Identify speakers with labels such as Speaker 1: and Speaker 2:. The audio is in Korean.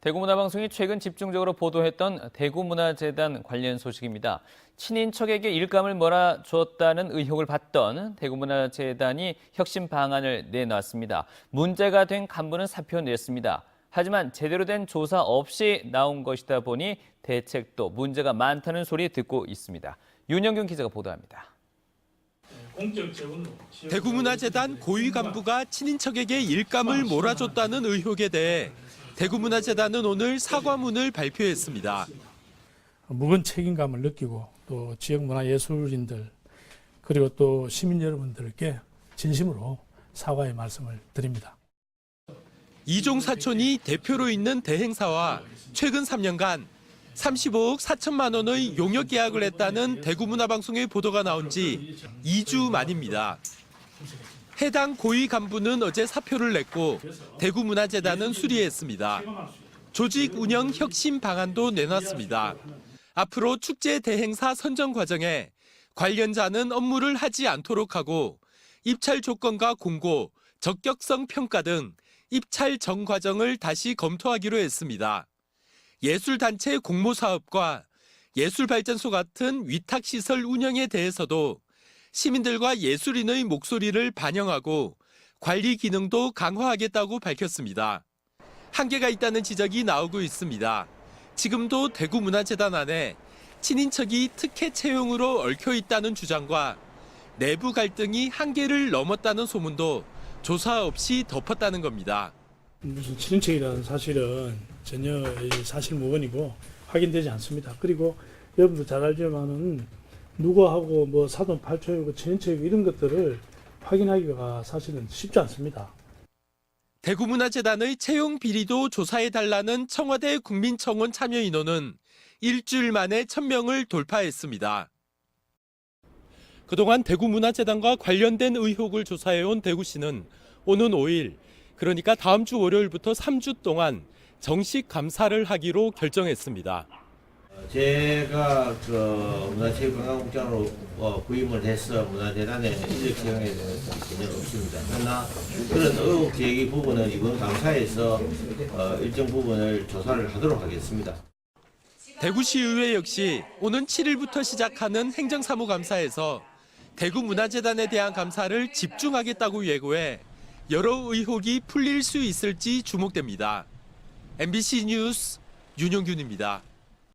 Speaker 1: 대구문화방송이 최근 집중적으로 보도했던 대구문화재단 관련 소식입니다. 친인척에게 일감을 몰아주었다는 의혹을 받던 대구문화재단이 혁신 방안을 내놨습니다. 문제가 된 간부는 사표 냈습니다. 하지만 제대로 된 조사 없이 나온 것이다 보니 대책도 문제가 많다는 소리 듣고 있습니다. 윤영균 기자가 보도합니다.
Speaker 2: 대구문화재단 고위 간부가 친인척에게 일감을 몰아줬다는 의혹에 대해 대구문화재단은 오늘 사과문을 발표했습니다.
Speaker 3: 무거운 책임감을 느끼고 또 지역문화예술인들 그리고 또 시민 여러분들께 진심으로 사과의 말씀을 드립니다.
Speaker 2: 이종 사촌이 대표로 있는 대행사와 최근 3년간 35억 4천만 원의 용역 계약을 했다는 대구문화방송의 보도가 나온 지 2주 만입니다. 해당 고위 간부는 어제 사표를 냈고 대구문화재단은 수리했습니다. 조직 운영 혁신 방안도 내놨습니다. 앞으로 축제 대행사 선정 과정에 관련자는 업무를 하지 않도록 하고 입찰 조건과 공고, 적격성 평가 등 입찰 전 과정을 다시 검토하기로 했습니다. 예술단체 공모사업과 예술발전소 같은 위탁시설 운영에 대해서도 시민들과 예술인의 목소리를 반영하고 관리 기능도 강화하겠다고 밝혔습니다. 한계가 있다는 지적이 나오고 있습니다. 지금도 대구문화재단 안에 친인척이 특혜 채용으로 얽혀 있다는 주장과 내부 갈등이 한계를 넘었다는 소문도 조사 없이 덮었다는 겁니다.
Speaker 3: 무슨 친인척이라는 사실은 전혀 사실 무근이고 확인되지 않습니다. 그리고 여러분도 잘 알지만은 누구하고 뭐 사돈 팔촌이고 친인척이고 이런 것들을 확인하기가 사실은 쉽지 않습니다.
Speaker 2: 대구문화재단의 채용 비리도 조사해달라는 청와대 국민청원 참여 인원은 일주일 만에 1,000명을 돌파했습니다. 그동안 대구문화재단과 관련된 의혹을 조사해온 대구시는 오는 5일, 그러니까 다음 주 월요일부터 3주 동안 정식 감사를 하기로 결정했습니다.
Speaker 4: 제가 문화체육관광국장으로 부임을 해서 문화재단의 인력 지원에 대해서 전혀 없습니다. 그러나 그런 의혹 제기 부분은 이번 감사에서 일정 부분을 조사를 하도록 하겠습니다.
Speaker 2: 대구시의회 역시 오는 7일부터 시작하는 행정사무감사에서 대구문화재단에 대한 감사를 집중하겠다고 예고해 여러 의혹이 풀릴 수 있을지 주목됩니다. MBC 뉴스 윤용균입니다.